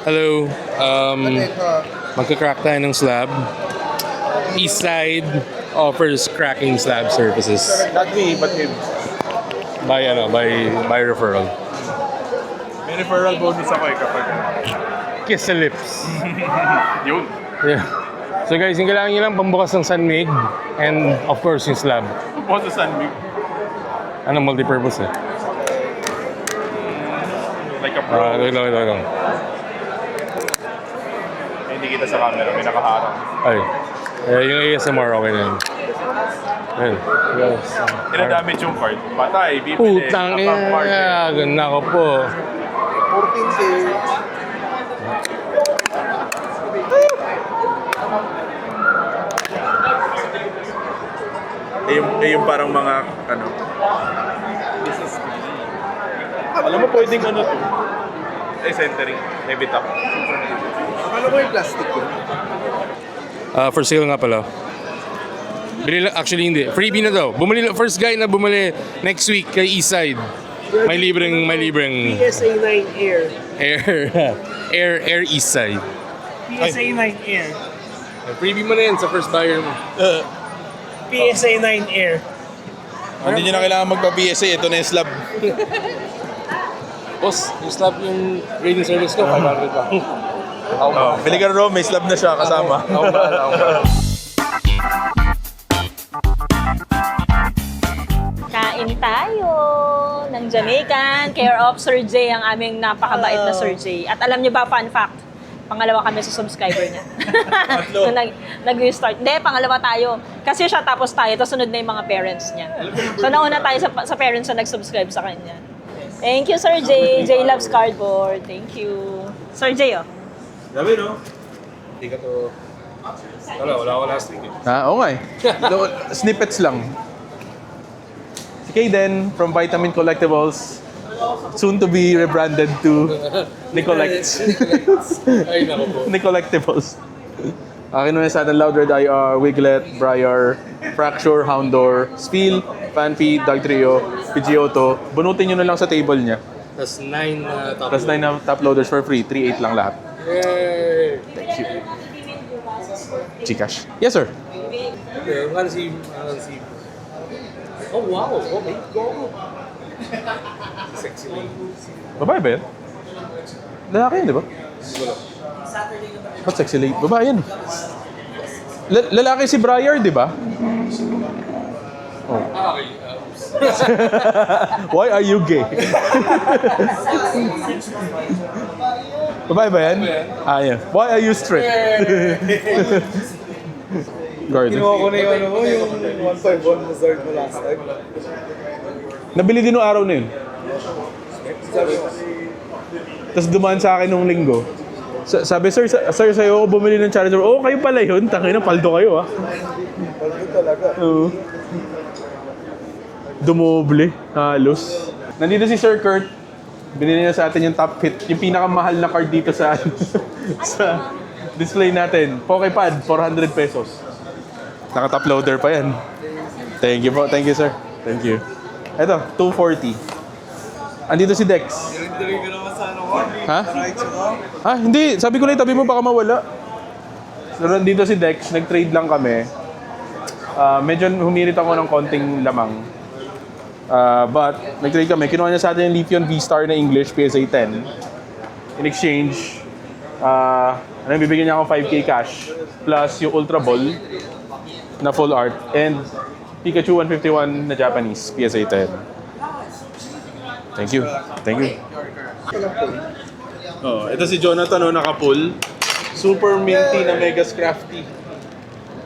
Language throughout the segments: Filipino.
Hello. Magka-crack tayo ng slab. Eastside offers cracking slab services. Not me, but him. By referral. May referral bonus ako kapag... Kiss the lips. Yun. Yeah. So guys, yung kailangan nyo lang pambukas ng Sunmig and of course yung slab. What's the sunbeam? Ano, multi-purpose eh. Like a pro. Ito lang. Hindi kita sa camera, may nakaharang. Ay. Yung ASMR okay na yun. Ayun. Yes. Tinadamage yung card. Patay, bibili. Putang abang market. ina. Ganda ko po. 14K. Yung parang mga, ano. Alam mo, pwedeng ano to. Centering. Heavy top. Akala mo yung plastic yun? For sale nga pala. Actually hindi. Freebie na daw. First guy na bumili next week kay Eastside. May libreng PSA 9 Air. Air Eastside. PSA 9 Air. Freebie mo na yan sa first buyer mo. PSA 9 Air. Hindi nyo na kailangan magpa-PSA. Ito na yung slab. Boss, yung slab yung grading service ko, 500 pa. Bili ka rin, may slab na siya kasama. Ako ba? Kain tayo ng Jamaican. Care of Sir J, ang aming napakabait na Sir J. At alam niyo ba, fun fact, pangalawa kami sa subscriber niya. Nung nag-start. Hindi, pangalawa tayo. Kasi siya tapos tayo, tapos sunod na yung mga parents niya. So nauna tayo sa parents na nag-subscribe sa kanya. Thank you, Sir J. J loves cardboard. Thank you. Sir J, oh. Dami, no? Hindi ka to... Wala ako last week eh. Oo nga eh. Snippets lang. Si Kayden from Vitamin Collectibles, soon to be rebranded to Nicolects. Ay, nako po. Nicolectibles. Akin naman sa atin, Loud Red IR, Wiglet, Briar, Fracture, Houndor, Spiel, Fanpy, Dog Trio, Pidgeotto. Bunutin nyo na lang sa table niya. Tapos 9 top. Tapos 9 na top loaders for free, 3-8 lang lahat. Yay! Thank you. Gcash. Yes, sir. Lansi. Oh, wow. Okay, go. Sexy lady. Babae ba yan? Lalaki yan, di ba? Ba't sexy lady? Babae yan. Lalaki si Briar, di ba? Oh. Okay. Why are you gay? Babae ba yan? Ah, yan. Why are you straight? Garden. Kinuha ko na yung ano mo, yung 151 Wizard mo last time. Nabili din nung araw na yun. Sabi ko, Tapos dumaan sa akin nung linggo. Sabi, sir, sa'yo ako bumili ng Charizard. Oo, kayo pala yun. Tangina, paldo kayo, ah. paldo talaga. Oo. Dumoble, halos. Nandito si Sir Kurt. Binili niya sa atin yung top hit, yung pinakamahal na card dito sa sa display natin. Pokepad, 400 pesos. Naka-top loader pa yan. Thank you po. Thank you, sir. Thank you. Ito, 240. Andito si Dex. Dinig ka naman sa ano ko. Ha? Right ko. Ah, hindi. Sabi ko na itabi mo, baka mawala. So, nandito si Dex. Nag-trade lang kami. Medyo humirit ako ng konting lamang. But, nag-trade kami. Kinuha niya sa atin yung Leafeon V-Star na English, PSA 10. In exchange, bibigyan niya ako 5K cash. Plus yung Ultra Ball na full art. And Pikachu 151 na Japanese, PSA 10. Thank you. Thank you. Oh, ito si Jonathan, naka-pull. Super minty na Mega Scrafty.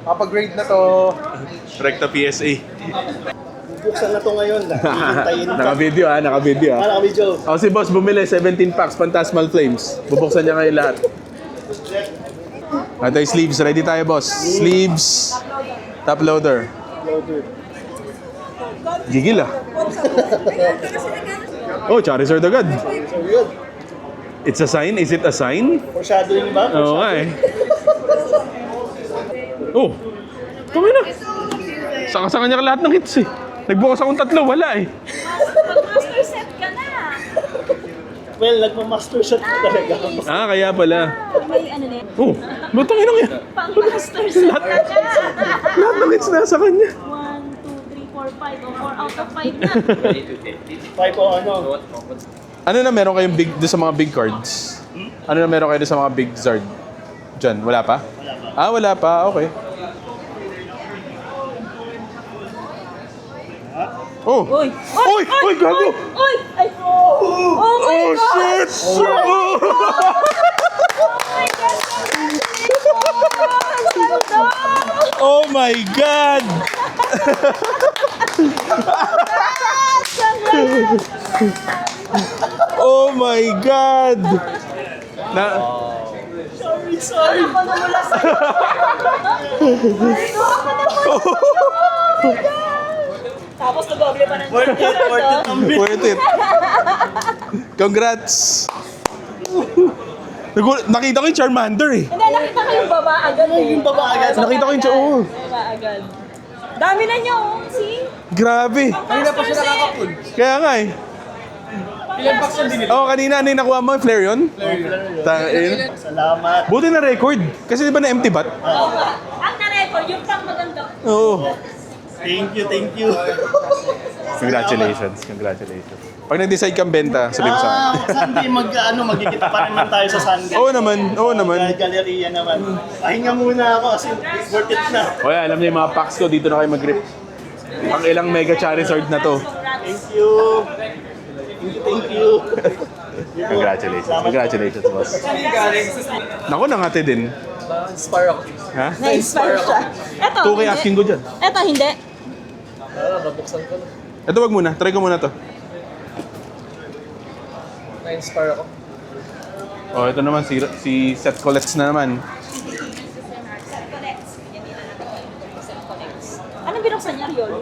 Kapag-grade na to, Rekta PSA. buksan na to ngayon. Hihintayin pa. Naka-video naka-video Para kami, Joe. Oh, si boss bumili 17 packs Phantasmal Flames. Bubuksan niya ngayon lahat. Ito yung sleeves. Ready tayo, boss. Sleeves. Top loader. Loader. Gigil ah. Oh, Charizard agad. So, yun. It's a sign? Is it a sign? Foreshadowing ba? Oo nga eh. Oh. Tumi na. Saka kanya lahat ng hits eh. Nagbukas akong tatlo, wala eh. Master set ka na. Well, nagma-master shot ko talaga ako. Kaya pala. May ano na yan? Oh, batang inang yan. Pang-master set na siya. Lahat ng hits nasa kanya. 1, 2, 3, 4, 5. O 4 out of 5 na. 5 o ano. Ano na meron kayong big doon sa mga big cards? Ano na meron kayo doon sa mga big Zard? Diyan, wala pa? Wala pa. Okay. Oh! Uy! Uy! Uy! Gago! Uy! Ay! Oh my Oh, God! shit! Oh! Oh my God! Oh my God! Na Sorry. Ako na mula sa'yo. Tapos nag-oble pa ng Worth it ang bill. worth it. Congrats! Nakita ko yung Charmander eh. Hindi, nakita ko yung baba agad eh. Yung baba agad? Nakita ko yung oo. Baba agad. Dami na niyo, oh. See? Grabe. Kanina pa siya nakakapul. Kaya nga eh. Ilan box yung binili? Kanina ano yung nakuha mo? Flareon? Salamat. Buti na record. Kasi di ba na empty bat? Oo nga. Ang na-record, yung pang maganda. Oo. Thank you. Congratulations. Pag nag-decide kang benta, sabihin mo sa akin. Sunday magkikita pa naman tayo sa Sunday. Oo naman. Galleria naman. Pahinga muna ako kasi worth it na. O yan, alam niyo yung mga packs ko, dito na kayo mag-grip. Ang ilang Mega Charizard na to. Thank you. Congratulations, boss. Naku, nangati din. Inspire ako. Ha? Na-inspire siya. Eto, 2K asking ko dyan. Eto, hindi. Babuksan ko na. Ito, wag muna. Try ko muna to. Na-inspire ako. Ito naman, si Seth Collects na naman. Anong binuksan niya, Yolo?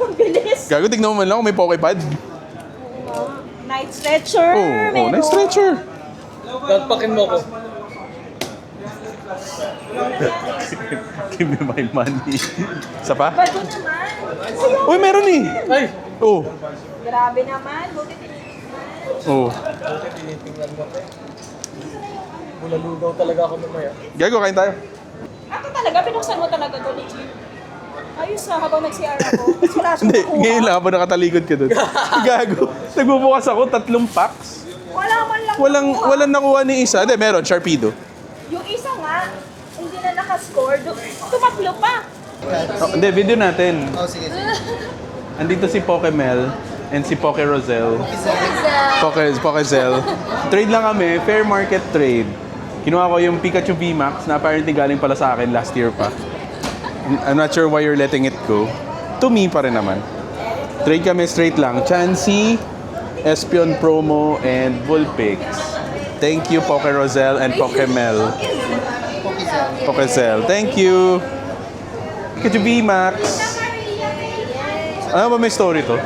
Ang bilis. Gago, tignan mo man lang kung may Poképad. Night stretcher. Nice stretcher. Dadpakin mo ko. Give me my money. Isa pa? Bago naman. Uy, meron eh. Ay! Oh. Grabe naman. Buti tinitingnan. Oh. Tinitingnan mo. Bulalugaw talaga ako mamaya. Gago, kain tayo. Ito talaga, binuksan mo talaga to, legit. Ayos habang nag-CR ako. Mas wala siyang Hindi, makuha. ngayon lang habang nakatalikod ka doon. Gago. Nagbubukas ako, 3 packs. Wala man lang nakuha. Walang nakuha ni isa. Hindi, meron, Sharpedo. Yung isa nga, hindi na nakascore. Tumatlo pa. Hindi, video natin. Sige. Andito si Pokemel and si Poke Rosel. Pokezel. Trade lang kami, fair market trade. Kinuha ko yung Pikachu VMAX na apparently galing pala sa akin last year pa. I'm not sure why you're letting it go. To me pa rin naman. Trade kami straight lang. Chansey, Espion Promo, and Vulpix. Thank you, Poke Rosel and Pokemel. Pokezel. Thank you. Pikachu VMAX. Ano ba may story to?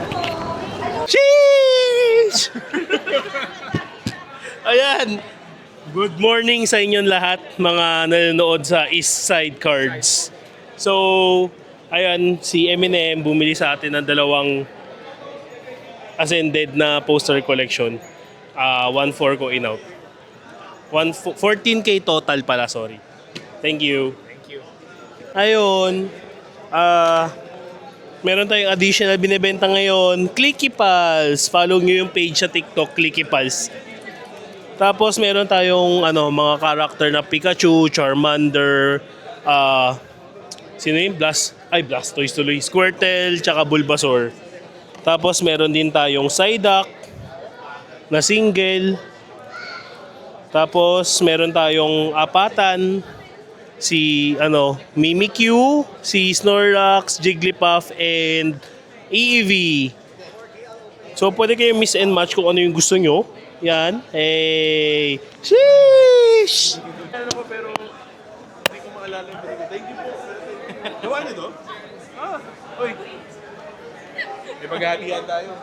Sheesh! Ayan. Good morning sa inyong lahat, mga nanonood sa East Side Cards. So, ayan, si Eminem bumili sa atin ng 2 Ascended na poster collection. 1.4 ko in-out. 14K total pala, sorry. Thank you. Ayun. Meron tayong additional binibenta ngayon. Clicky Pals. Follow nyo yung page sa TikTok, Clicky Pals. Tapos meron tayong mga character na Pikachu, Charmander, sino yung Blastoise tuloy, Squirtle, tsaka Bulbasaur. Tapos meron din tayong Psyduck na single. Tapos meron tayong apatan, si Mimikyu, si Snorlax, Jigglypuff, and EEV. So pwede kayo miss and match kung ano yung gusto nyo. Yan. Hey! Sheesh! Pero hindi ko maalala yung pinili. Thank you po. Gawa niyo to? Uy. May paghahatian tayo.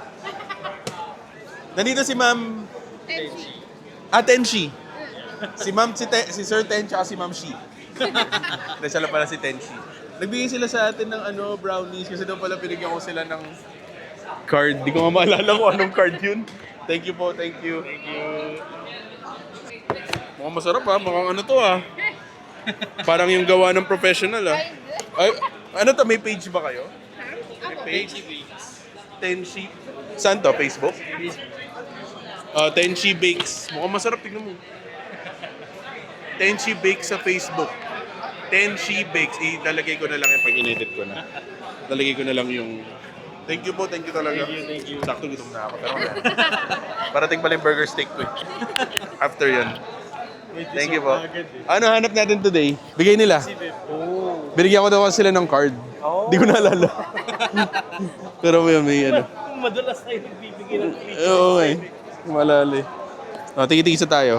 Nandito si Ma'am Tenshi. Tenshi. Si Sir Ten tsaka si Ma'am Shi. Siya lang pala si Tenshi. Nagbigay sila sa atin ng brownies kasi daw pala pinigyan ko sila ng Card. Di ko nga maalala kung anong card yun. Thank you po, thank you. Mukhang masarap ha, mukhang ano to ha. Parang yung gawa ng professional ha. Ay, ano to, may page ba kayo? May page? Tenshi. Saan to? Facebook? Tenshi Bakes. Mukhang masarap, tignan mo. Tenshi Bakes sa Facebook. Tenshi Bakes. Ilalagay ko na lang yung pag in-edit ko na. Lalagay ko na lang yung... Thank you po, thank you talaga. Thank you. Sakto gutom na ako. Pero parating pala yung burger steak ko eh. After yan. Thank you po. Ano hanap natin today? Bigay nila. Binigyan ko daw sila ng card. Hindi ko naalala. Pero may ano. Madalas tayo nagbibigay ng click. Oo eh. Malala eh. Tigi-tigisa tayo.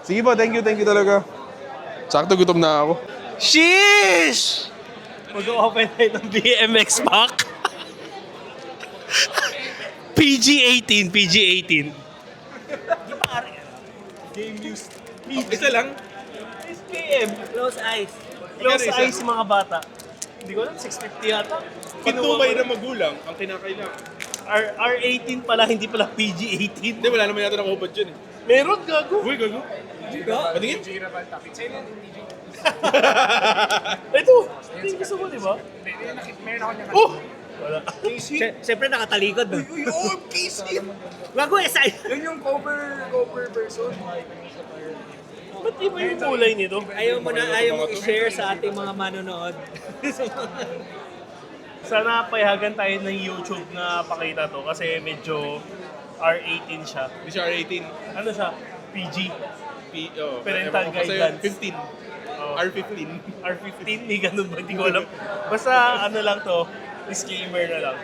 Sige po, thank you talaga. Sakto gutom na ako. Sheesh! Mag-open tayo ng BMX pack. PG-18. Game news. Isa lang. SPM. Close eyes. Close eyes mga bata. Hindi ko alam, 650 yata. Patumay na magulang ang kinakailangan. R18 pala, hindi pala PG-18. Hindi, wala naman yata nakahubad dyan eh. Meron, gago. Uy, gago. Patingin? Ito, hindi gusto mo, di ba? Oh! Wala. Siyempre nakatalikod. Uy, oh, PC! Gago, SI. Yan yung cover version. Ba't iba yung kulay nito? Ayaw mo i-share sa ating mga manonood. Sana payagan tayo ng YouTube na pakita to kasi medyo R18 siya. Hindi siya R18. Ano siya? PG. Parental ewan ko sa'yo, guidance. 15. R15. R15, may ganun ba? Hindi ko alam. Basta ano lang to, disclaimer na lang.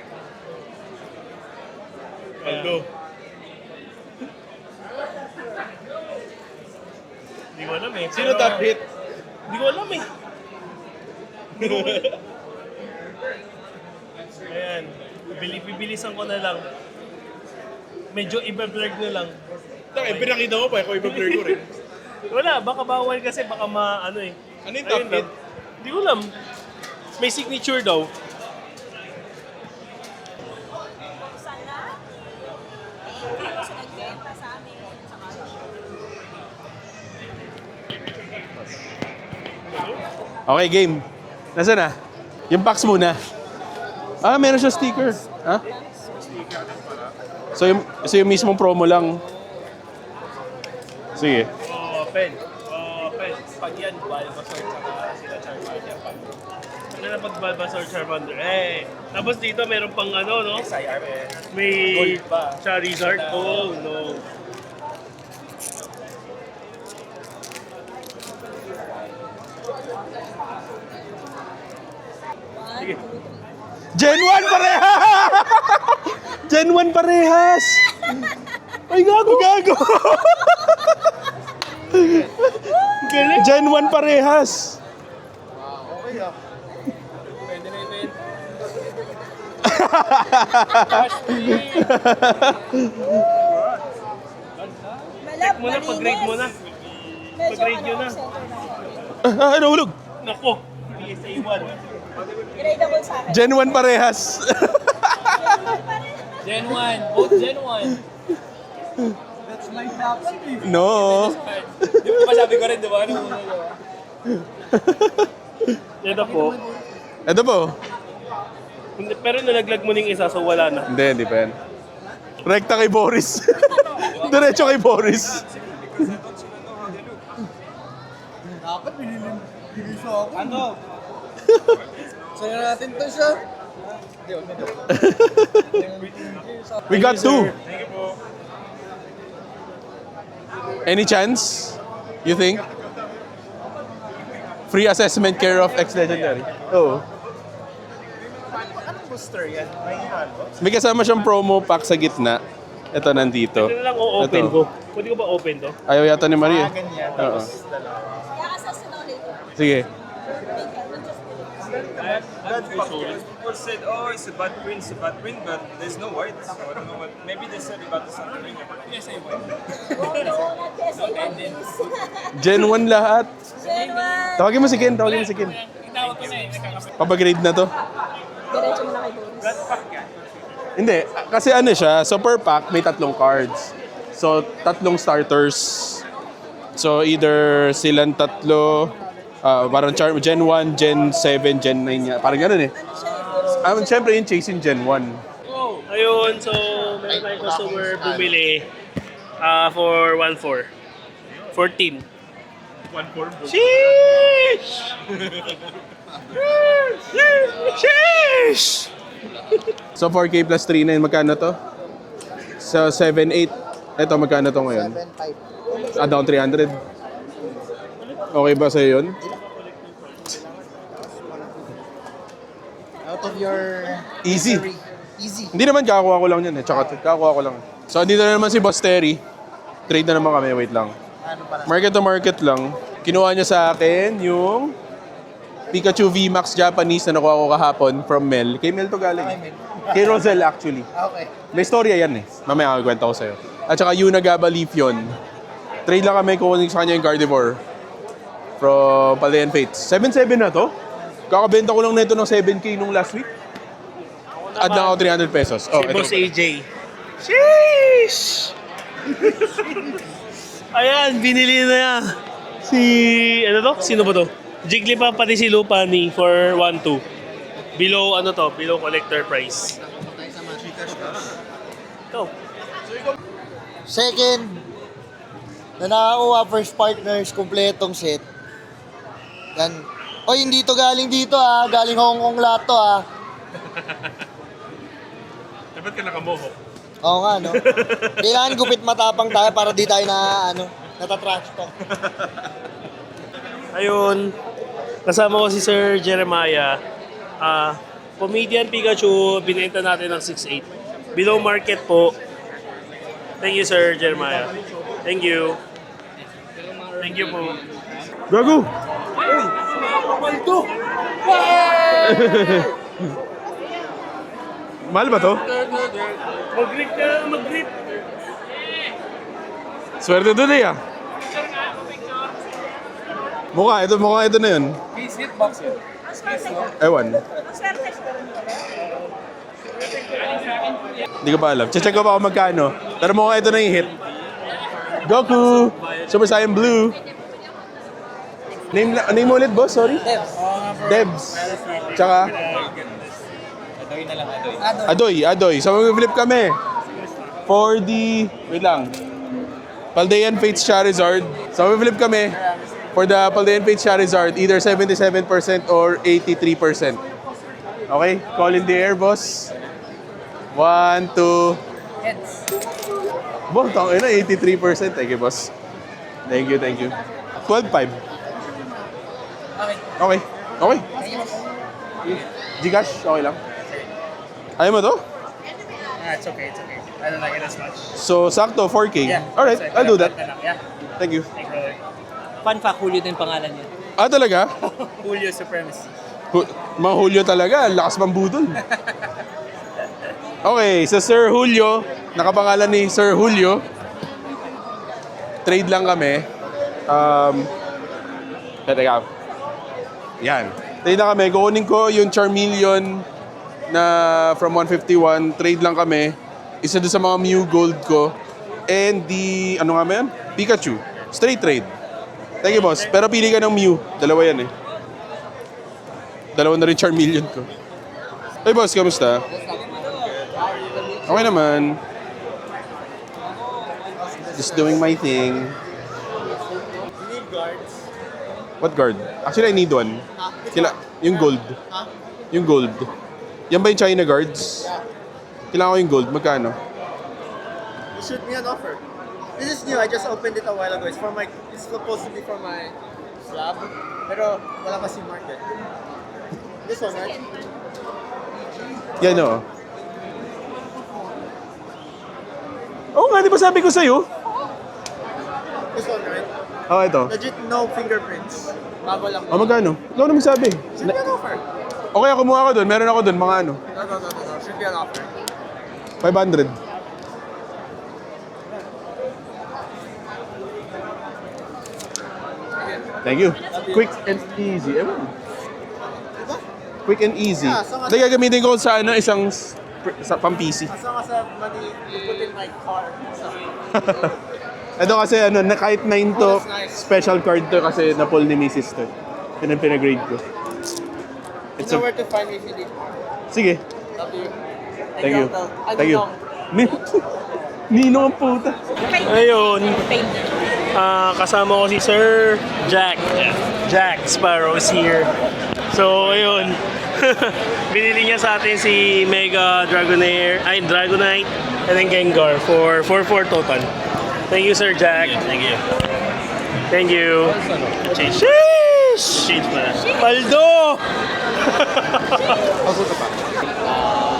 Aldo. Hindi ko alam eh. Sino top hit? Hindi ko alam eh. Ayan. Bibilisan ko na lang. Medyo iba-blur na lang. Pinakita mo pa, ako iba-blur ko rin. Wala, baka bawal kasi baka ano eh. Ano yung top Ayun hit? lang. Hindi ko alam. May signature daw. Okay, game. Nasaan na? Yung packs muna. Meron siya sticker. Ha? So yung mismong promo lang. Sige. Open. Pag yan, Bulbasaur tsaka sila Charmander. Ano na pag Bulbasaur, Charmander? Tapos dito meron pang ano, no? May Charizard. Oh, no. Gen 1 parehas! Gen 1 parehas! Ay, gago! Gen 1 parehas! Check mo na, pag-grade mo na. Pag-grade nyo na. Nahulog! Nako, PSA 1. Gradable sa akin. Gen 1 parehas! Gen 1, both Gen 1. No! Di ba sabi ko rin, di ba? Ano muna yun? Ito po. Ito po. Pero nalaglag mo ng isa, so wala na. Hindi pa yan. Rekta kay Boris. Diretso kay Boris. Dapat binili sa ako. Ano? Sa'yo natin to siya. We got 2. Any chance? You think? Free assessment care of ex-legendary. Oo. Anong booster yan? May halo? May kasama siyang promo pack sa gitna. Ito nandito. Ito na lang o-open Ito. ko. Pwede ko ba open to? Ayaw yata ni Maria. Ganyan. Oo. Kaya-assess na ulit. Sige. People said, oh, it's a bad print, but there's no words. So I don't know what. Maybe they said about the something. Yes, I will. Oh, no, not PSA 1, please. Gen 1 lahat. Gen 1. Tawagin mo si Ken. Itawag ko na eh. Papagrade na to. Diretso mo na kay Hindi, kasi ano siya, so per pack may 3 cards. So, 3 starters. So, either silang 3, parang Gen 1, Gen 7, Gen 9 niya. Parang gano'n eh. Siyempre yung chasing Gen 1. Ayun, so meron tayong customer bumili for 1.4. 14. 1-4. Sheesh! Sheesh! So, 4K plus 3.9, magkano to? So, 7.8. Ito, magkano to ngayon? 7.5. Down 300. Okay ba sa'yo yun? Out of your Easy. misery. Easy. Hindi naman, kakakuha ko lang yan eh. Tsaka, kakakuha ko lang. So, dito na naman si Boss Terry. Trade na naman kami, wait lang. Ano para? Market to market lang. Kinuha niya sa akin yung Pikachu VMAX Japanese na nakuha ko kahapon from Mel. Kay Mel to galing. Kay Rosel actually. Okay. May storya yan eh. Mamaya kakakwenta ko sa'yo. At saka Yunagaba Leaf yun. Trade lang kami kukunin sa kanya yung Gardevoir. From Paldean Fates. 7.7 na to? Kakabenta ko lang nito ng 7K nung last week. Add lang ako 300 pesos. Oh, Si Boss ito. AJ. Sheesh! Ayan, binili na niya. Si, ano to? Sino ba to? Jigglypuff pati si Lupani for 1.2. Below, ano to? Below collector price. Ito. Second, na nakakuha first partners, kompletong set. Yan. Oy, hindi to galing dito galing Hong Kong lahat to Dapat ka nakamohok. Oo nga, no? Kailangan gupit matapang tayo para di tayo natatrash to. Ayun. Kasama ko si Sir Jeremiah. Comedian Pikachu, binenta natin ng 6.8. Below market po. Thank you, Sir Jeremiah. Thank you. Thank you po. Gago! Mahal ba to? Mag-grip ka, mag-grip. Swerte doon eh Mukha ito na yun. Ewan. Hindi ko pa alam. Check ko pa kung magkano. Pero mukha ito na yung hit. Goku! Super Saiyan Blue. Name mo ulit, boss? Sorry? Debs. Tsaka? Adoy. So, mag-flip kami. For the... Wait lang. Paldean Fates Charizard. So, mag-flip kami. For the Paldean Fates Charizard, either 77% or 83%. Okay? Call in the air, boss. 1, 2... Boss, tangin na, 83%. Thank you, boss. Thank you. 12.5. Okay. Gcash, okay lang. Ayaw mo to? It's okay. I don't like it as much. So, sakto, 4K. Alright, I'll do that. Thank you. Fun fact, Julio din pangalan niya. Talaga? Julio Supremacy. Mga Julio talaga, lakas mambudol. Okay, so Sir Julio, nakapangalan ni Sir Julio. Trade lang kami. Teka. Yan. Trade lang kami. Kukunin ko yung Charmeleon na from 151. Trade lang kami. Isa doon sa mga Mew Gold ko. And the, ano nga ba yan? Pikachu. Straight trade. Thank you, boss. Pero pili ka ng Mew. Dalawa yan eh. Dalawa na rin Charmeleon ko. Hey, boss. Kamusta? Okay naman. Just doing my thing. What guard? Actually, I need one. Yung gold. Yung gold. Yan ba yung China guards? Kailangan ko yung gold. Magkano? You shoot me an offer. This is new. I just opened it a while ago. It's supposed to be for my slab. Pero wala kasi market. This one, right? Yan o. Oo nga, di ba sabi ko sa'yo? This one, right? Oo, ito. Legit no fingerprints. Bago lang. Magkano? Ikaw na magsabi. Should be an offer. Okay, kumuha ka doon. Meron ako doon, mga ano. No. Should be an offer. 500. Thank you. Quick and easy. Ewan. Quick and easy. Yeah, so Ito gagamitin ko sa ano, isang sa pang-PC. As long as I have money to put in my car. So, Ito kasi ano, na kahit 9 to, Oh, that's nice. special card to kasi na-pull ni Mrs. to. Yan ang pinagrade ko. you It's know a, where to find me if you need more. sige, Love you. thank you. Uncle. Thank you. Ninong ang puta. Ayun. Kasama ko si Sir Jack. Jack Sparrow is here. So, ayun. Binili niya sa atin si Mega Dragonair, Dragonite, and then Gengar for 4 total. Thank you, Sir Jack. Thank you. Thank you. Change. Change pala. Paldo!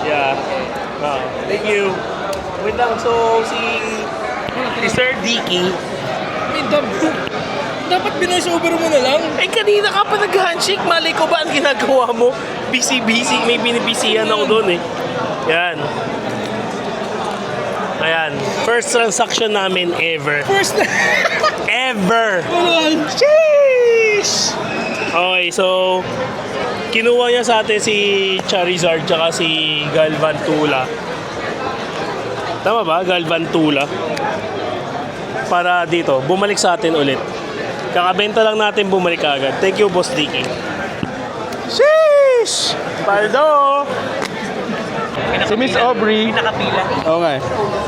Yeah. Thank you. Wait lang, so si Sir Dicky. Dapat binoise-over mo na lang. Eh, kanina ka pa nag-handshake. Malay ko ba ang ginagawa mo? Busy-busy. May binibisihan ako doon eh. Yan. Ayan. First transaction namin ever. First na. Ever! Sheesh! Okay, so kinuha niya sa atin si Charizard tsaka si Galvantula. Tama ba? Galvantula. Para dito, bumalik sa atin ulit. Kakabenta lang natin, bumalik agad. Thank you, Boss Dicky. Sheesh! Paldo! Si Miss Aubrey. Nakapila. Oo nga.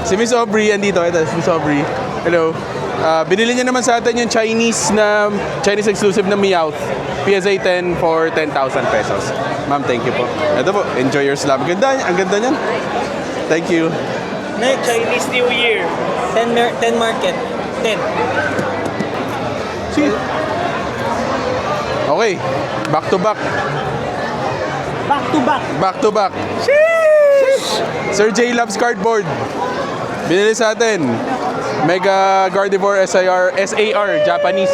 Si Miss Aubrey, andito. Ito, si Miss Aubrey. Hello. Binili niya naman sa atin yung Chinese exclusive na Meowth. PSA 10 for 10,000 pesos. Ma'am, thank you po. Ito po, enjoy your slab. Ang ganda niyan. Thank you. Next, Chinese New Year. 10 market. 10. See? Okay, back to back. Back to back. Back to back. Sheesh! Sir J loves cardboard. Binili sa atin. Mega Gardevoir SAR Japanese.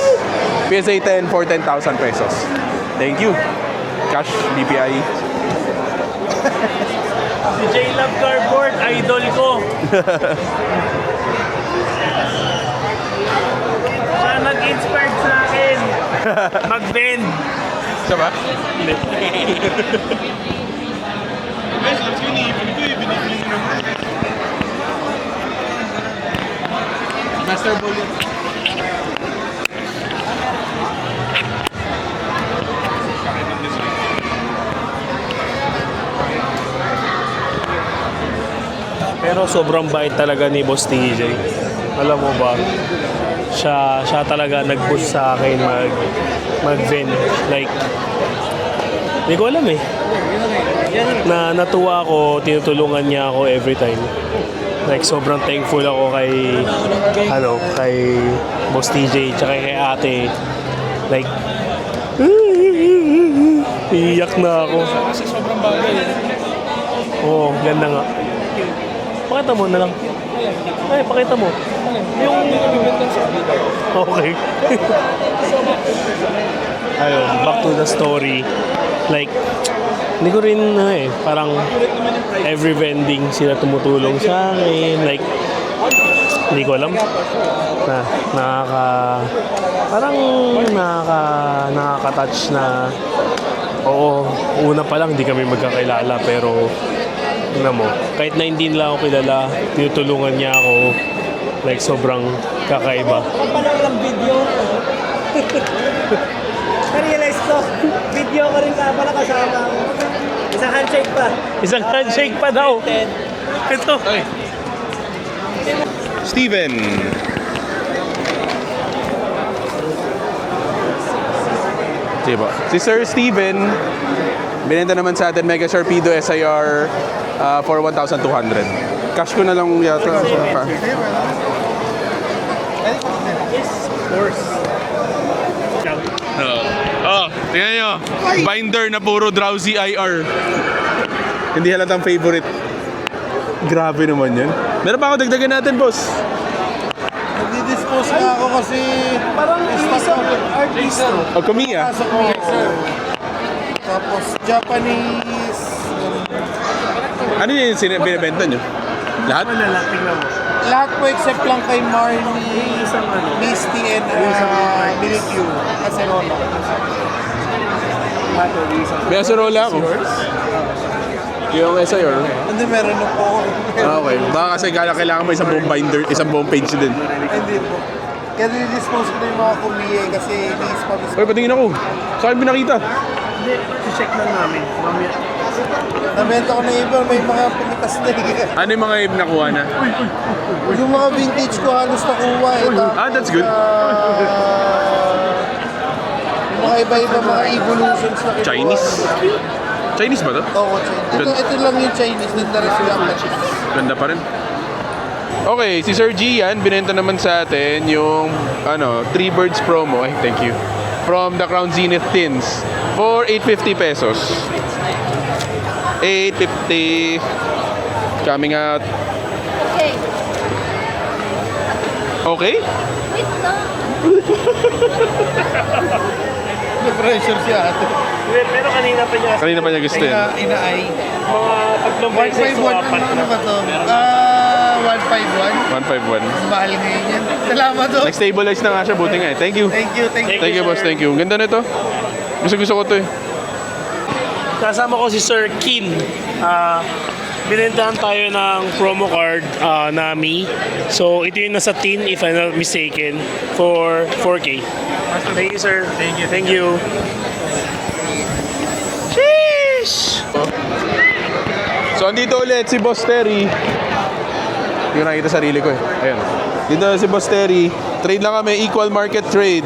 PSA 10 for 10,000 pesos. Thank you. Cash BPI. Si J-Love Cardboard, idol ko. Siya nag-inspired sa akin. Mag-bend. Siya ba? Master Ball yun. Pero sobrang bait talaga ni Boss TJ. Alam mo ba? Siya talaga nag-push sa akin mag-vend. Like, hindi ko alam eh. Natuwa ako, tinutulungan niya ako every time. Like, sobrang thankful ako kay Boss TJ, tsaka kay ate. Like, iyak na ako. Kasi sobrang bagay. Oo, ganda nga. Pakita mo na lang. Ay, pakita mo. Yung... Okay. Ayun, back to the story. Like, hindi ko rin, parang every vending sila tumutulong sa akin. Like, hindi ko alam. Nakaka-touch na, oo, una pa lang, hindi kami magkakilala, pero, mo, kahit na hindi nila ako kilala, tinutulungan niya ako. Like, sobrang kakaiba. Kapag lang video. Na-realize ko, video ko rin pala kasama. Isang handshake pa. Isang handshake pa daw. Ito. Steven. Sige po. Si Sir Steven, binenta naman sa atin Mega Sharpedo SIR for 1,200. Cash ko na lang yata. Tingnan nyo. Binder na puro drowsy IR. Hindi halatang favorite. Grabe naman yun. Meron pa ako, dagdagan natin, boss. Nagdi-dispose na ako kasi parang isang artist. O, Kamiya. Tapos Japanese. Ano yung binibenta nyo? Lahat? Lahat po except lang kay Marnie, Misty, and Minikyu. Kasi Rola. May Acerola ako. Yung SIR. Hindi, meron na po. Okay. Baka kasi kailangan mo isang buong binder, isang buong page din. Hindi po. Kaya dispose ko na yung mga kumiye kasi iniispam. Uy, patingin ako. Saan pinakita? Hindi, check lang namin. Mamaya. Nabenta ko na iba, may mga pumitas na eh. Ano yung mga nakuha na? Yung mga vintage ko halos nakuha eh. That's good. Yung mga iba-iba, mga evolutions na kinuha. Chinese? Chinese ba to? Oo, Chinese. Ito lang yung Chinese, din na rin sila ang Ganda pa rin. Okay, si Sir G yan, binenta naman sa atin yung Three Birds promo. Ay, thank you. From the Crown Zenith Tins for 850 pesos. 850. Coming out. Okay. Okay? Wait lang. pressure siya ate. Pero kanina pa niya. Kanina pa niya gusto yan. Ina ay. Mga tatlong beses 151, ano ba to? 151. 151. Mahal ngayon yan. Salamat to. Nag-stabilize na nga siya, buti nga eh. Thank you. Thank you. Thank you, boss. Thank you. Ang ganda nito. Gusto ko to eh. Kasama ko si Sir Kin. Binentahan tayo ng promo card, Nami. So, ito yung nasa tin, if I'm not mistaken, for 4K. Thank you, sir. Thank you. Sheesh! So, andito ulit si Boss Terry. Hindi ko nakita sarili ko eh. Ayan. Dito si Boss Terry. Trade lang kami. Equal market trade.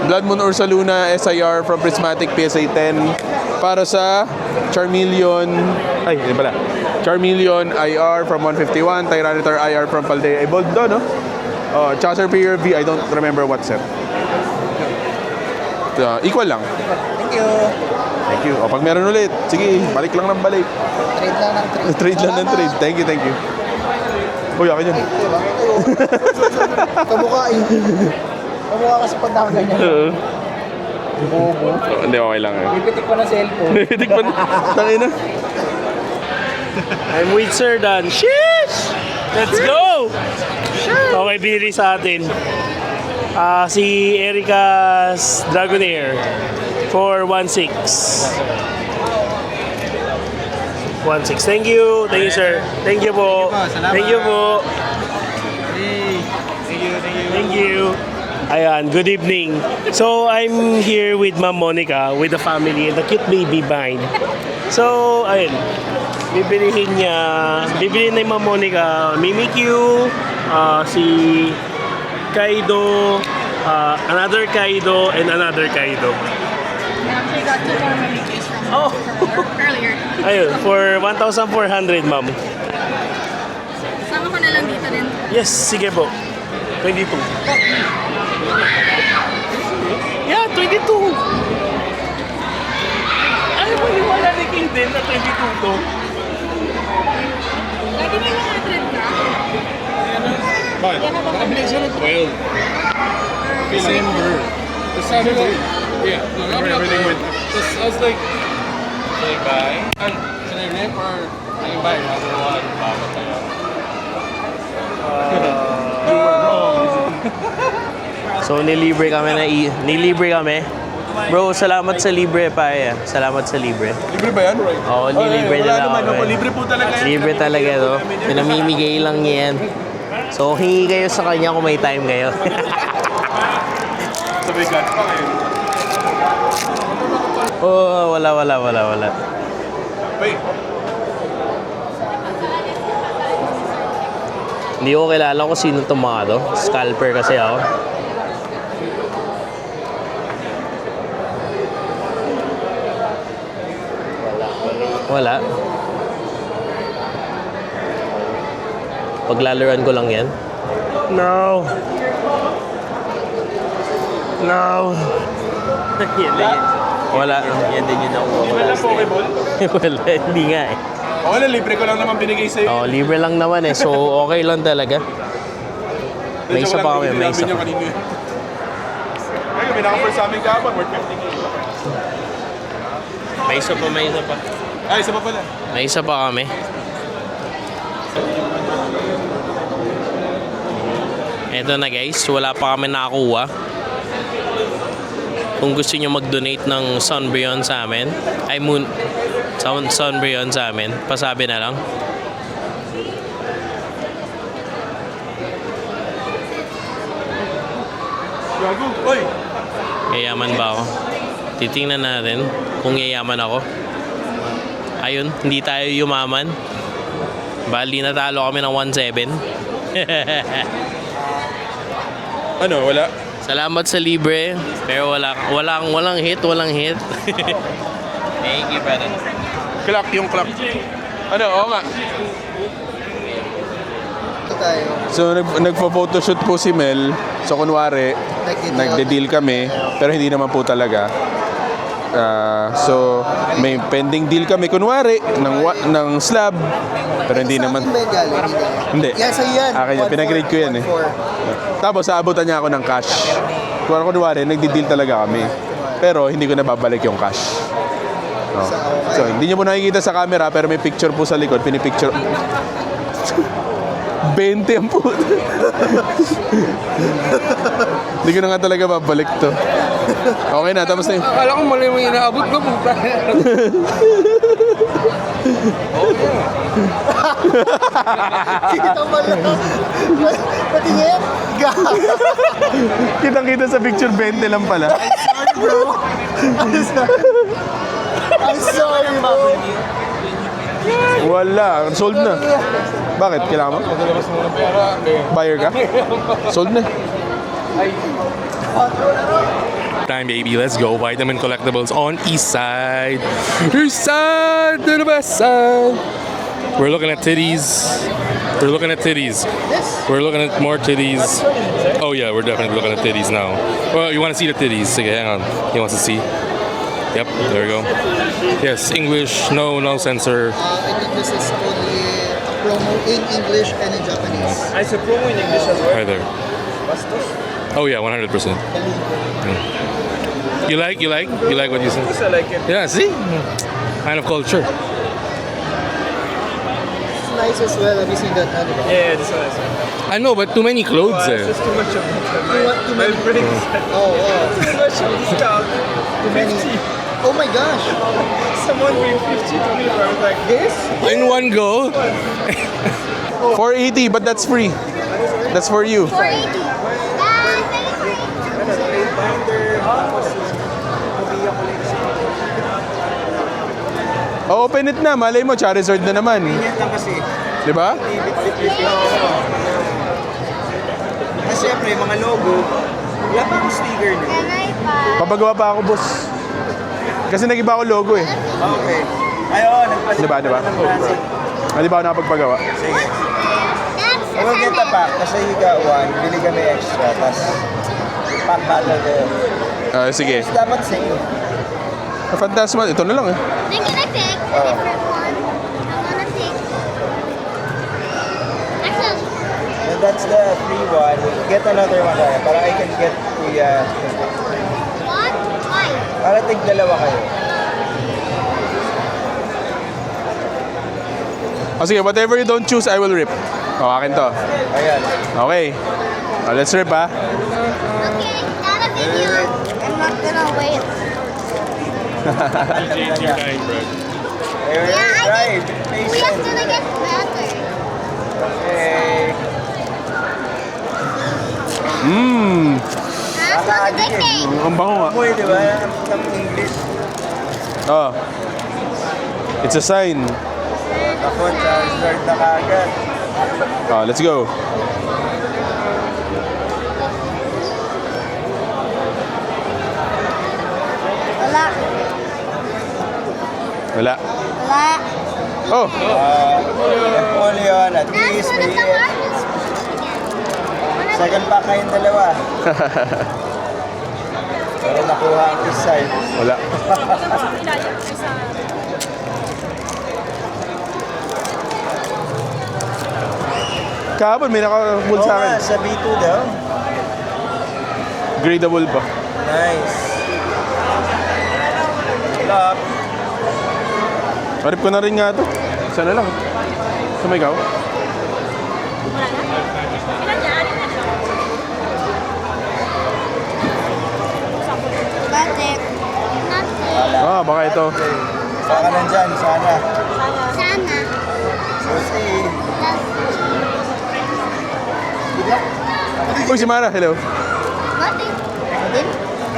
Blood Moon Ursaluna SIR from Prismatic PSA 10 para sa Charmeleon. Ay, hindi pala. Charmeleon IR from 151. Tyranitar IR from Paldea. Bold doon, no? Chaser PRV. I don't remember what set. Equal lang. Thank you. Thank you. O, pag meron ulit, sige, balik lang ng balik. Trade lang ng trade. Trade lang ng trade. Thank you. Uy, akin yan. Kamukha eh. Kamukha kasi pag nakaganyan. Bobo. Hindi, okay lang eh. Ipitik pa na cellphone. Pitik pa na. Tangin na. I'm with Sir Dan. Sheesh! Let's go! Okay, binili sa atin. Si Erica's Dragonair for 1.6. 1.6. Thank you, sir. Thank you po. Thank you po. Thank you. Ayan, good evening. So, I'm here with Ma'am Monica, with the family, and the cute baby mine. So, ayun. Bibilihin ni Ma'am Monica, Mimikyu, si Kaido, another Kaido, and another Kaido. We actually got 2 more Mimikyu from Oh! earlier. Ayun, for 1,400, ma'am. Sama ko na lang dito rin. Yes, sige po. 22. Yeah, 22. Ay, maniwala ni King din na 22 to. Lagi may mga trend ka. Bakit? Nakabili siya ng 12. December. December. Yeah. Everything went up. I was like, should I buy? Should I rip or I can buy another one? Bakit tayo? So nilibre kami. Bro, salamat sa libre pa eh. Salamat sa libre. Libre ba yan? Oo, nilibre wala na naman. ako. Libre po talaga yan. Libre talaga to. Pinamimigay lang niya yan. So hingi kayo sa kanya kung may time kayo. Sabi ka pa kayo. Oh, wala. Wait. Hindi ko kilala kung sino itong mga to. Scalper kasi ako. Wala. Paglalaroan ko lang yan. No. Wala. Yan din yun ako. Wala Pokeball? Wala, hindi nga eh. Wala, libre ko lang naman binigay sa'yo. Oh, libre lang naman eh. So, okay lang talaga. May isa pa kami, may isa pa. Ay, pinaka-first sa amin kahapon, worth 50K. May isa pa. Ay, isa pa pala. May isa pa kami. Eto na guys, wala pa kami nakakuha. Kung gusto nyo mag-donate ng Sun Beyond sa amin, ay Sunbury yun sa amin. Pasabi na lang. Oy! Yayaman ba ako? Titingnan natin kung yayaman ako. Ayun, hindi tayo yumaman. Bali, natalo kami ng 1-7. Ano, wala? Salamat sa libre, pero walang hit. Thank you, brother. Clock yung clock. Ano, oo nga. Tayo. So, nagpo-photoshoot po si Mel. So, kunwari, nagde-deal kami, pero hindi naman po talaga. So, may pending deal kami, kunwari, ng slab, pero hindi naman. Sa akin ba yung galing? Hindi. Yan, sa'yo yan. Akin yan. Pinag-grade ko yan eh. 1-4. Tapos, aabutan niya ako ng cash. Kunwari, nagde-deal talaga kami. Pero, hindi ko na babalik yung cash. Oh. So, hindi niyo po nakikita sa camera, pero may picture po sa likod. Pinipicture. 20 ang puto. Hindi ko na nga talaga babalik to. Okay na, tapos na yun. Akala ko mali mo inaabot ko. Kita mo lang. Patingin. Kitang-kita sa picture, 20 lang pala. Sorry, bro. I'm sorry, bro. Wala, sold na. Bakit? Kailangan mo? Buyer ka? Sold na. Time, baby. Let's go. Vitamin Collectibles on East Side. East Side to the West Side. We're looking at titties. We're looking at titties. We're looking at more titties. Oh yeah, we're definitely looking at titties now. Well, you want to see the titties? Okay, hang on. He wants to see. Yep, there we go. Yes, English. No censor. I think this is only a promo in English and in Japanese. I said promo in English as well. Right there. Oh yeah, 100%. You like what you said? Yes, I like it. Yeah, see? Kind of culture. It's nice as well. Have you seen that? Yeah, this one is nice. I know, but too many clothes It's there. just too much of it. Too My many. brain. Oh, Too much of discount. too many. Oh my gosh. Someone paid 50 to me. I was like, This? In one go. 480, but that's free. That's for you. Oh, open it na. Malay mo, Charizard na naman. Yan lang kasi. Di ba? Kasi syempre, mga logo, wala pa akong sticker nyo. Papagawa pa ako, boss. Kasi nag-iba ako logo eh. Okay. Ay, oo, nagpasok. Di ba? Di ba ako nakapagpagawa? Sige. I will get the pack kasi you got one. Bili kami extra. Tapos, pack battle kayo. Sige. Tapos dapat same. Phantasma, ito na lang eh. Then can I take a different one? I wanna take. Actually, And that's the free one. Get another one kaya para I can get the... what? Why? para tig dalawa kayo. Sige, whatever you don't choose, I will rip. Akin to. Ayan. Okay. Let's rip ha. Okay, got a video. I'm not gonna wait. Change your time, bro. Yeah, Right. We are gonna get better. Okay. Mmm. That's so addicting. Ang bango nga. Boy, di ba? Ang English. Oh. It's a sign. Ako, Charizard na kagad. Let's go. Wala. Wala. Wala. Oh. Napoleon, at least may second pack kayong dalawa. Pero nakuha ang design. Wala. Kahapon may naka-full sa akin. Sa B2 daw. Gradable pa. Nice. Lock. Marip ko na rin nga to. Sana lang. Sumigaw. That's it. That's it. Baka ito. Baka nandyan, sana. Sana. We'll see. Uy, si Mara, hello. Nothing.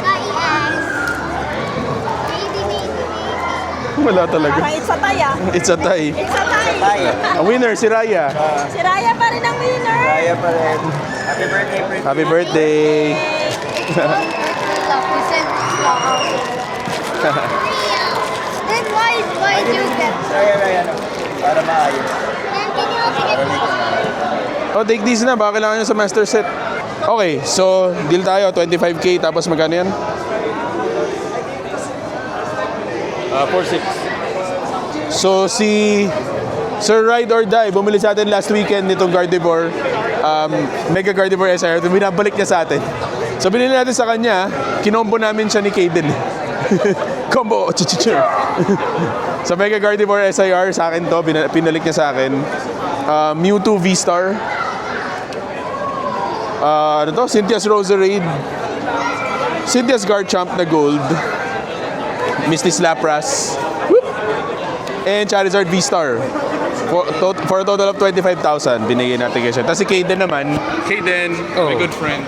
Bye, eyes. Maybe. Wala talaga. Parang it's a tie ah. It's a tie. It's a tie. Ang winner, si Raya. Si Raya pa rin ang winner. Kaya pa rin. Happy birthday, Prince. Happy birthday. Look, we said Then why do you get? Kaya, para maayos. Then can you also get me? Oh, take this na. Baka kailangan nyo sa master set. Okay, so deal tayo. 25K. Tapos magkano yan? 4-6. So si Sir Ride or Die, bumili sa atin last weekend nitong Gardevoir. Mega Gardevoir SIR. Binabalik niya sa atin. So binili natin sa kanya. Kinombo namin siya ni Kaden. Combo. Sa Mega Gardevoir SIR, sa akin to. Pinalik niya sa akin. Mewtwo V-Star. Ano to? Cynthia's Roserade. Cynthia's Garchomp na gold. Misty's Lapras. Whoop! And Charizard V-Star. For a total of 25,000, binigay natin kay siya. Tapos si Kaden naman. Kaden, my good friend.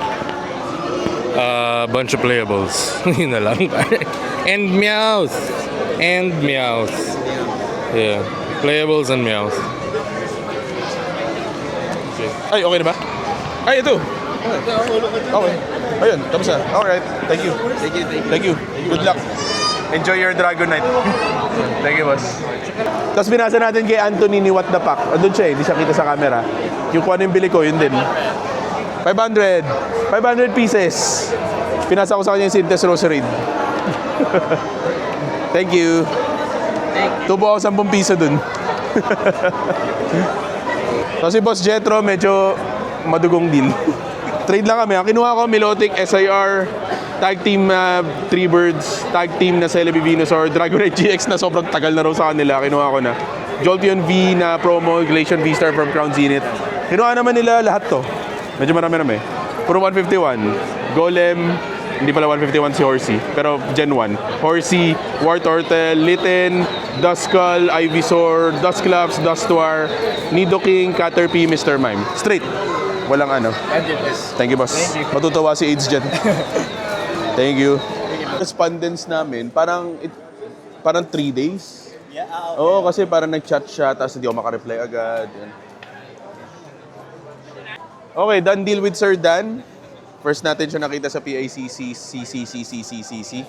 Bunch of playables. Yun na lang. And Meowth. Yeah. Playables and Meowth. Ay, okay na ba? Ay, ito. Okay. Ayun, tapos na. Alright. Thank you. Thank you. Good luck. Enjoy your Dragonite. Thank you, boss. Tapos binasa natin kay Anthony ni What the Pack. Andun siya eh, hindi siya kita sa camera. Yung kung ano yung bili ko, yun din. 500. 500 pieces. Pinasa ko sa kanya yung Cynthia's Roserade. Thank you. Tubo ako 10 piso dun. So si Boss Jetro, medyo madugong deal. Trade lang kami. Ang kinuha ko, Milotic, SIR, Tag Team Three Birds, Tag Team na Celebi Venusaur, Dragonite GX na sobrang tagal na raw sa kanila. Kinuha ko na. Jolteon V na promo, Glacian V-Star from Crown Zenith. Kinuha naman nila lahat to. Medyo marami-rami. Puro 151. Golem, hindi pala 151 si Horsey, pero Gen 1. Horsey, War Turtle, Litten, Duskull, Ivysaur, Dusclops, Dustoir, Nidoking, Caterpie, Mr. Mime. Straight. Walang ano. Thank you, boss. Matutuwa si AIDS dyan. Thank you. Respondents namin, parang 3 days. Yeah, Oo, kasi parang nag-chat siya, tapos hindi ako makareply agad. Yan. Okay, done deal with Sir Dan. First natin siya nakita sa PICC, CCCCCCC.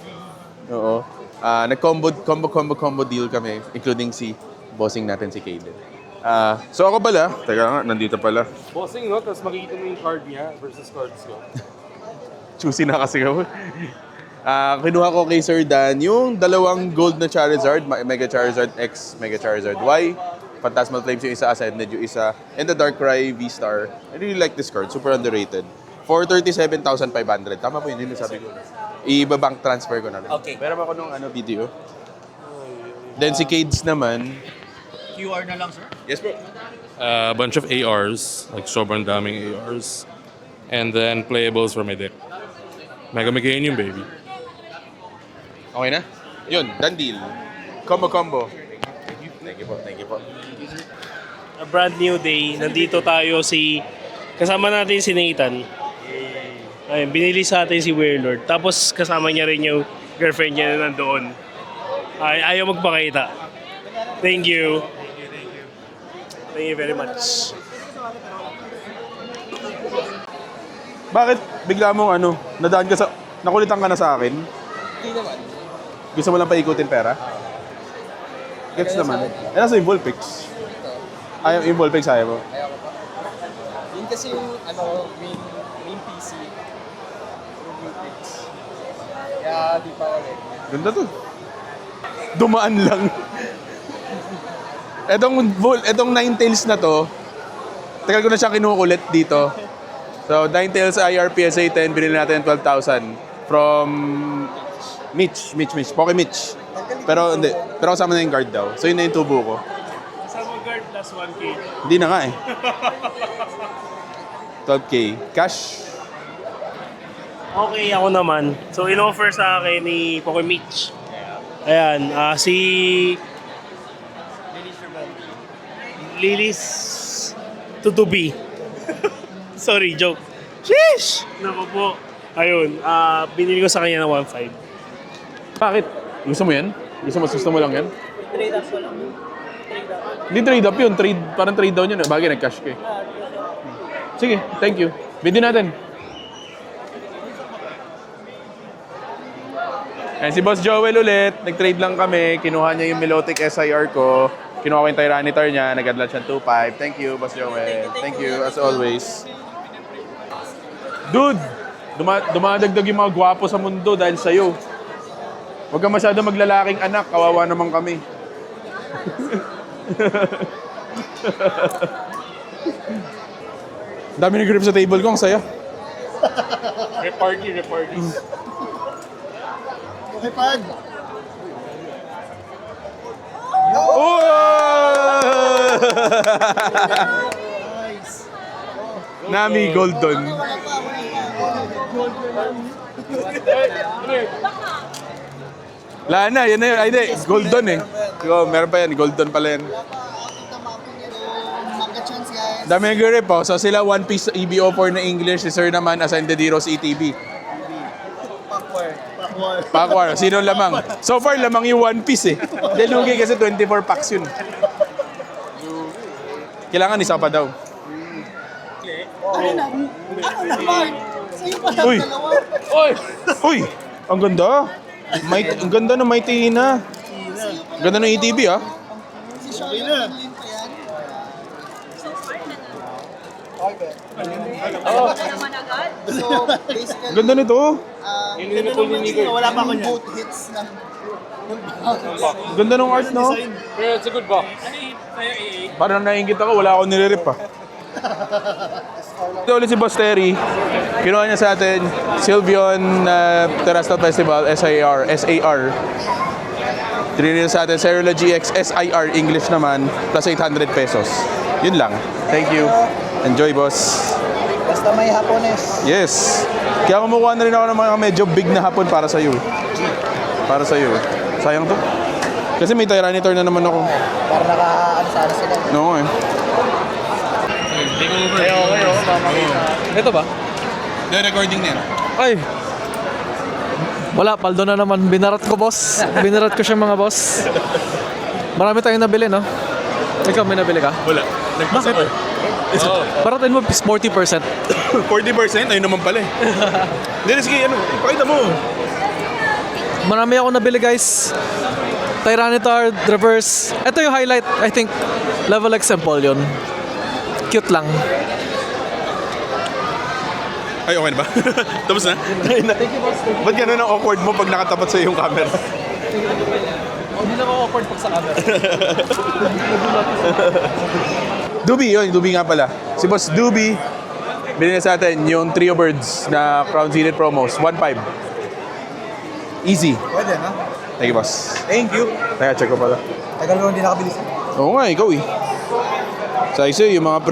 Oo. Nag-combo deal kami, including si bossing natin si Kaden. So ako pala, teka nga, nandito pala. Bossing, no? Tapos makikita mo yung card niya versus cards ko. Choosy na kasi ako. Kinuha ko kay Sir Dan yung dalawang gold na Charizard, Mega Charizard X, Mega Charizard Y. Phantasmal Flames yung isa, Ascended yung isa, and the Darkrai V-Star. I really like this card, super underrated. For 37,500. Tama po yun, yun yung sabi ko. I-bank transfer ko na rin. Okay. Meron ako nung video. Then si Cades naman. QR na lang, sir? Yes, bro. A bunch of ARs, like sobrang daming ARs. And then playables for my deck. Mega Meganium, baby. Okay na? Yun, done deal. Combo. Thank you po. A brand new day. Nandito tayo kasama natin si Nathan. Ayun, binili sa atin si Warlord. Tapos kasama niya rin yung girlfriend niya na nandoon. Ayaw magpakita. Thank you. Thank you very much. Bakit bigla mong nakulitan ka na sa akin? Hindi naman. Gusto mo lang paikutin pera? Gets naman. Eh, nasa yung Volpix. Ayaw, yung Volpix ayaw mo. Ayaw ko pa. Yun kasi yung main PC. Yung Bluetooth. Kaya di pa ulit. Ganda to. Dumaan lang. Etong Ninetales na to, tagal ko na siya kinukulit dito. So, Ninetales IR PSA 10, binili natin 12,000 from Mitch. Poke Mitch. Pero hindi. Pero kasama na yung guard daw. So, yun na yung tubo ko. Kasama guard plus 1K. Hindi na nga eh. 12K. Cash. Okay, ako naman. So, in-offer sa akin ni Poke Mitch. Ayan, si Lilis Tutubi. Sorry, joke. Sheesh! Naku po. Ayun, binili ko sa kanya ng 1.5. Bakit? Gusto mo yan? Gusto mo lang yan? Trade up ko lang. Hindi trade up yun. Parang trade down yun. Bagay, nag-cash ka eh. Sige, thank you. Video natin. Ayan, si Boss Joel ulit. Nag-trade lang kami. Kinuha niya yung Milotic SIR ko. Kinuha ko yung Tyranitar niya. Nag-adlan siya 2.5. Thank you, Boss Joel. Thank you, as always. Dude! Dumadagdag yung mga gwapo sa mundo dahil sa'yo. Huwag ka masyado maglalaking anak. Kawawa naman kami. Dami ng grip sa table ko. Ang saya. Reparty. Okay, pad. Oh! Nice. Nami Golden. Wala na, yan na yun. Ay, di, Golden eh. Oh, meron pa yan, Golden pala yan. Dami ng grip oh. So sila One Piece EBO4 na English, si Sir naman Ascended Heroes ETB. Pakwar. Sino lamang? So far, lamang yung One Piece eh. Dahil lugi kasi 24 packs yun. Kailangan isa pa daw. Uy! Uy! Ang ganda. Ang ganda ng Mighty Hina. Ang ganda ng ETB ah. So, basically, Ang ganda nito. wala pa ako niyan. Both hits ng Ang ganda ng art no. Pero it's a good box. Parang naingit ako, wala akong nilirip pa. Ito ulit si Boss Terry. Kinuha niya sa atin, Sylvion Terastal Festival, SAR. Trinil sa atin, Cerula GX, SIR, English naman, plus 800 pesos. Yun lang. Thank you. Enjoy, boss. Basta may Hapones. Yes. Kaya kumukuha na rin ako ng mga medyo big na hapon para sa'yo. Para sa'yo. Sayang to. Kasi may Tyranitar na naman ako. Para naka-ano sana sila. No eh. Ito ba? The recording niya. Ay! Wala, paldo na naman. Binarat ko, boss. Binarat ko siya mga boss. Marami tayong nabili, no? Ikaw, may nabili ka? Wala. Bakit? Paratin mo 40%. 40%? Ayun naman pala eh. Hindi, sige, ano, ipakita mo. Marami ako nabili, guys. Tyranitar, reverse. Ito yung highlight, I think. Level X Empoleon. Cute lang. Ay, okay na ba? Tapos na? Thank you, boss. Ba't ganun ang awkward mo pag nakatapat sa yung camera? Hindi na ako awkward pag sa camera. Doobie, yun. Doobie nga pala. Si Boss Doobie, binili sa atin yung Trio Birds na Crown Zenith promos. 1.5. Easy. Pwede, ha? Thank you, boss. Thank you. Teka, check ko pala. Tagal ko hindi nakabili sa. Oo nga, ikaw eh. Sa isa, yung mga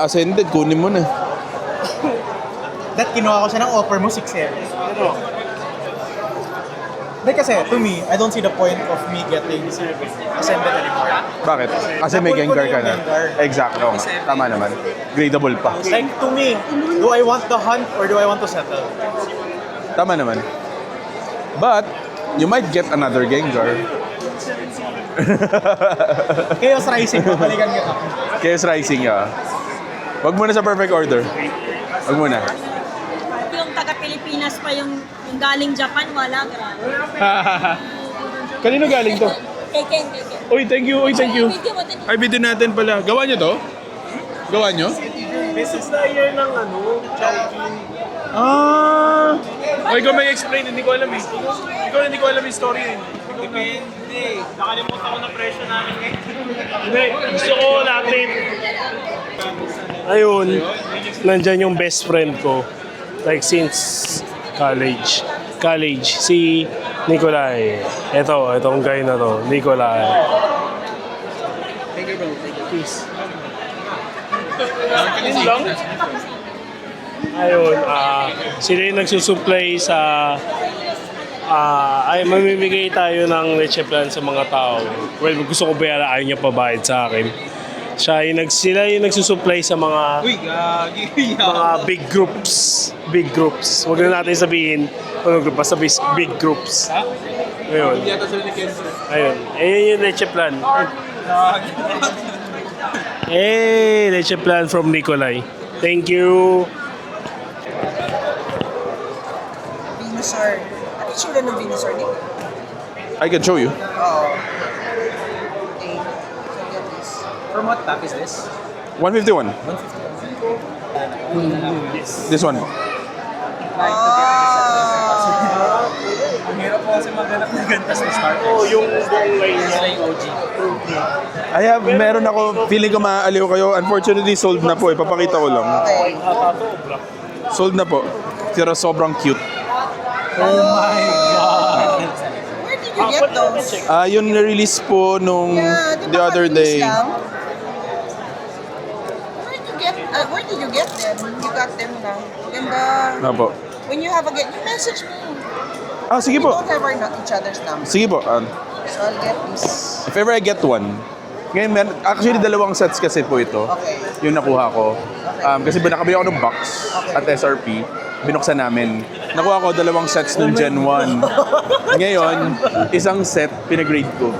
ascended, kunin mo na. That kinuha ko siya ng offer mo 6 series. Pero, hindi kasi, to me, I don't see the point of me getting Ascended anymore. Bakit? Kasi may Gengar ka na. Exactly. Oo nga. Tama naman. Gradable pa. Like, to me, do I want the hunt or do I want to settle? Tama naman. But, you might get another Gengar. Chaos Rising, babalikan kita. Chaos Rising, ah. Wag muna sa perfect order. Wag muna. Yung taga-Pilipinas pa yung galing Japan, wala. Grabe. Kanino galing to? Keken. Uy, thank you. Uy, thank you. Video mo din. Ay, video natin pala. Gawa nyo to? Gawa nyo? This is the year ng Chowking. Ah! O, ikaw may explain, hindi ko alam eh. Hindi ko alam yung story eh. Depende. Nakalimutan ko na presyo namin eh. Hindi, gusto ko natin. Ayun, nandyan yung best friend ko. Like since college, si Nikolai. Itong guy na to, Nikolai. Thank you, bro. Thank you. Peace. Yun lang. Ayun, sila yung nagsusupply sa ay mamimigay tayo ng leche plan sa mga tao. Well, gusto ko bayaran, ayaw niya pabayad sa akin. Sila yung nagsusupply sa mga big groups. Big groups. Huwag na natin sabihin ano group, basta big groups. Ayun. Ayun. Ayun yung leche plan. Leche plan from Nikolai. Thank you. Venusaur. Ano yung sura ng Venusaur dito? I can show you. Oo. Okay. So get this. From what pack is this? 151. This one. Ang hirap po kasi maghanap ng gantas na starters. Yung buong line Sila yung OG. Meron ako, feeling ko maaaliw kayo. Unfortunately, sold na po eh. Papakita ko lang. Okay. Sold na po. Pero sobrang cute. Oh my God! Where did you get those? Yun na-release po nung Yeah, di the ba other malinis day. lang? Where did you get them? You got them na. Ganda. Ano po? When you have a get, you message me. Sige We po. don't have each other's number. Sige po. So I'll get this. If ever I get one. Ngayon, actually, dalawang sets kasi po ito. Okay. Yung nakuha ko. Kasi nakabili ako ng box at SRP. Binuksan namin. Nakuha ko dalawang sets ng Gen 1. Ngayon, isang set, pinagrade ko.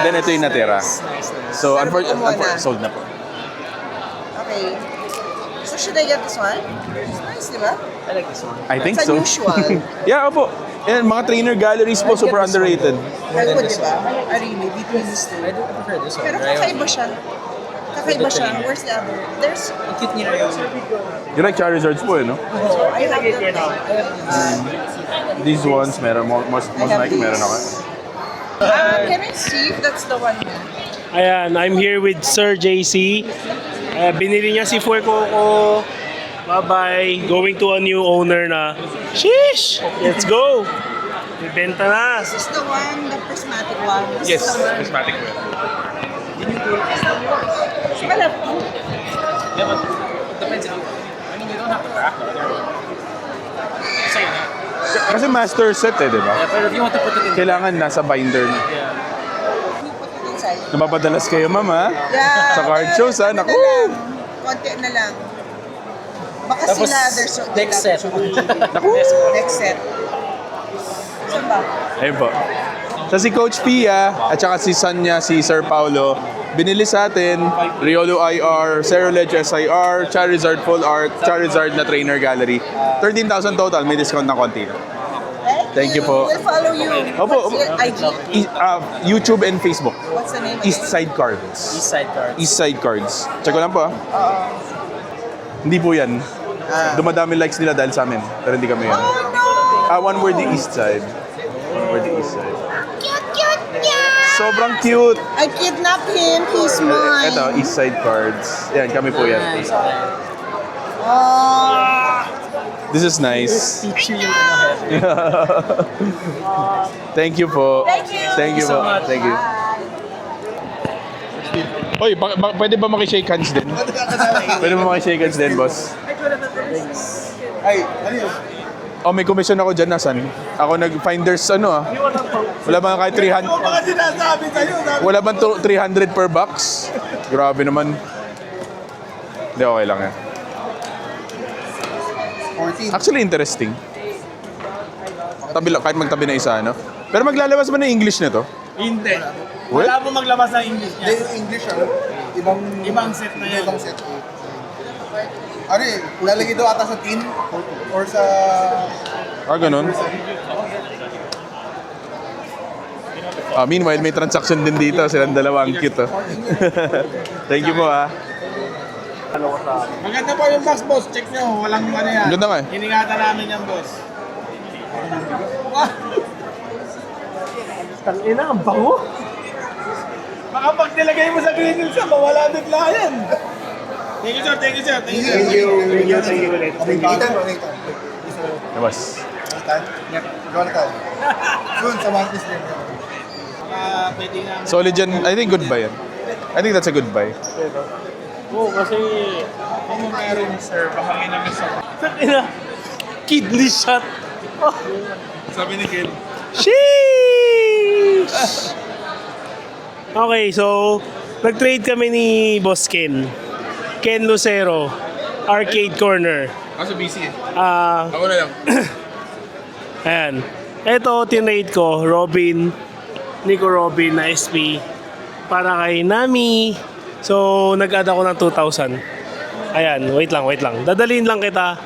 Then ito yung natira. So, unfortunately, sold na po. Okay. So should I get this one? It's nice, di ba? I like this one. I think It's so. unusual. Yeah, opo. Yan, mga trainer galleries po, super underrated. I would, di ba? I really, between these two. I prefer this one. Pero kakaiba siya. Kakaiba siya. Where's the other? There's... Ang cute niya yung... You like Charizards po eh, no? Oh, I have them. These ones, meron, most likely meron ako. Can I see if that's the one? Ayan, I'm here with Sir JC. Binili niya si Fuego ko. Bye-bye. Going to a new owner na. Sheesh! Let's go! Ibenta na. This is the one, the prismatic one. Yes, prismatic po. Wala. Yeah, but it depends on... I mean, you don't have to crack it. Kasi yun Kasi master set eh, di ba? yeah, pero if you want to put it in... Kailangan nasa binder na. Yeah. You put it inside. Napapadalas kayo, mama. Yeah. Sa card shows, ha? Ano Naku! na lang. Konti na lang. Baka Tapos, sila, there's... next set. Next set. Saan ba? Ayun po. So si Coach Pia at saka si son niya, si Sir Paulo, binili sa atin Riolo IR, Ceruledge SIR, Charizard Full Art, Charizard na Trainer Gallery. 13,000 total, may discount na konti. Thank you po. We'll follow you. Opo, What's your IG? YouTube and Facebook. What's the name East again? Side Cards. East side card. East Side Cards. Check ko lang po, ha? Hindi po yan. Dumadami likes nila dahil sa amin. Pero hindi kami yan. Oh no! One word the East Side. One word the East Side. Cute, cute, cute! Sobrang cute! I kidnapped him. He's mine. Ito, East Side Cards. Yan, kami po yan. Oh. This is nice. Teach you yung Thank you po. Thank you. Thank you po. Thank you. Oy, pwede ba makishake hands din? Pwede ba makishake hands din, boss? Ay, ano yun? Oh, may commission ako dyan. Nasaan? Ako nag-finders, wala ba kahit 300? Baka sinasabi sa'yo, Wala bang 300 per box? Grabe naman. Hindi, okay lang yan. 14. Actually, interesting. Tabi lang, kahit magtabi na isa, no? Pero maglalabas ba ng English nito? Hindi. What? Wala po maglabas ng English niya. Hindi, yung English, Ibang set na yan. Ibang set. Ano eh, lalagay daw ata sa tin or sa... Ganun. Meanwhile, may transaction din dito. Silang dalawa. Ang cute, oh. Thank you po, ha. Maganda po yung box, boss. Check nyo. Walang ano yan. Ang ganda nga, eh. Iningatan namin yan, boss. Tangina, ang bango. Baka pag nilagay mo sa green hills, mawala bigla yan. Thank you, sir. Thank you, sir. Thank you. Thank you ulit. Nathan. Labas. Nathan? Yep. Ikaw na tayo. Soon, sa Marcus din. Baka pwede nga. Solid yan. I think good buy yan. I think that's a good buy. Oo, kasi... Kung meron, sir, baka ginamit sa... Tangina, kidney shot. Sabi ni Ken. Sheesh! Okay, so nag-trade kami ni Boss Ken. Ken Lucero, Arcade Corner. Kaso busy eh. Ah, Ako na lang. ayan. Ito, tinrade ko, Robin, Nico Robin na SP para kay Nami. So, nag-add ako ng 2,000. Ayan, wait lang. Dadalhin lang kita.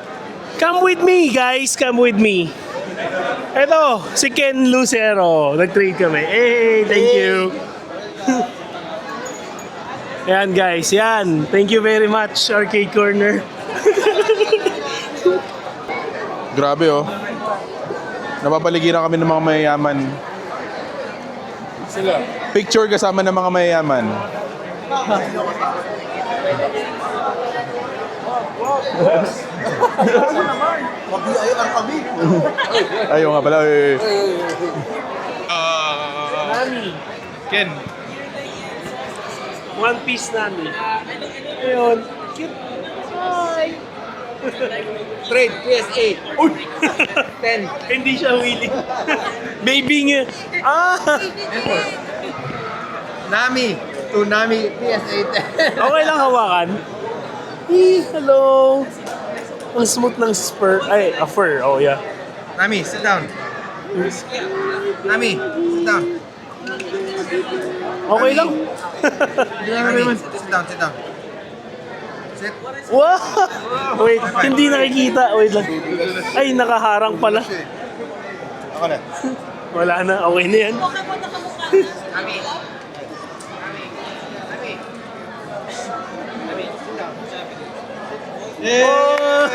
Come with me, guys. Come with me. Ito, si Ken Lucero. Nag-trade kami. Hey, thank you. Ayan, guys. Yan. Thank you very much, Arcade Corner. Grabe oh. Napapaligiran kami ng mga mayayaman. Sila. Picture kasama ng mga mayayaman. Mabiyayan kami. Ayaw nga pala. Nami. Ken. One Piece Nami. Ayun. Cute. Hi. Trade, PSA. Uy! 10. Hindi siya willing. Baby nga. Ah! Nami. To Nami, PSA 10. Okay lang hawakan. Hey, hello. Ang smooth ng spur. Ay, a fur. Oh, yeah. Nami, sit down. Nami, sit down. Okay lang. Nami, sit down, sit down. Sit. Wow! Wait, hindi nakikita. Wait lang. Ay, nakaharang pala. Ako na. Wala na. Okay na yan. Nami. Oh!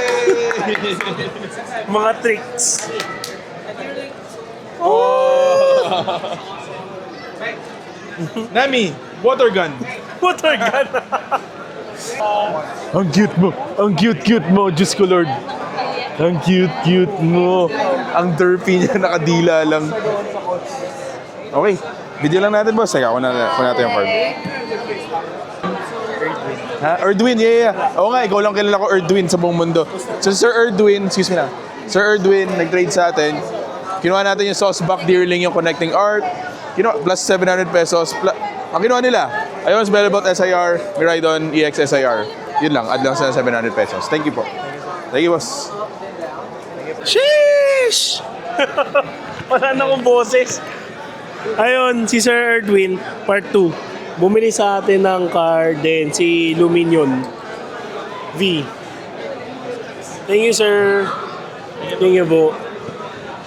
Mga tricks. Nami, water gun. Water gun. Ang cute mo. Ang cute mo. Diyos ko Lord. Ang cute mo. Ang derpy niya. Nakadila lang. Okay. Video lang natin, boss. Teka, kunin natin yung card. Ha? Erdwin, yeah. Oo nga, ikaw lang kilala ko Erdwin sa buong mundo. So, Sir Erdwin, excuse me na. Sir Erdwin, nag-trade sa atin. Kinuha natin yung Sauceback Deerling, yung connecting art. Kinuha, plus 700 pesos. Ang kinuha nila, Ion's Bellbot SIR, Miraidon EX SIR. Yun lang, add lang sa 700 pesos. Thank you po. Thank you, boss. Sheesh! Wala na akong boses. Ayun, si Sir Erdwin, part 2. Bumili sa atin ng card din, si Luminion V. Thank you, sir. Thank you po.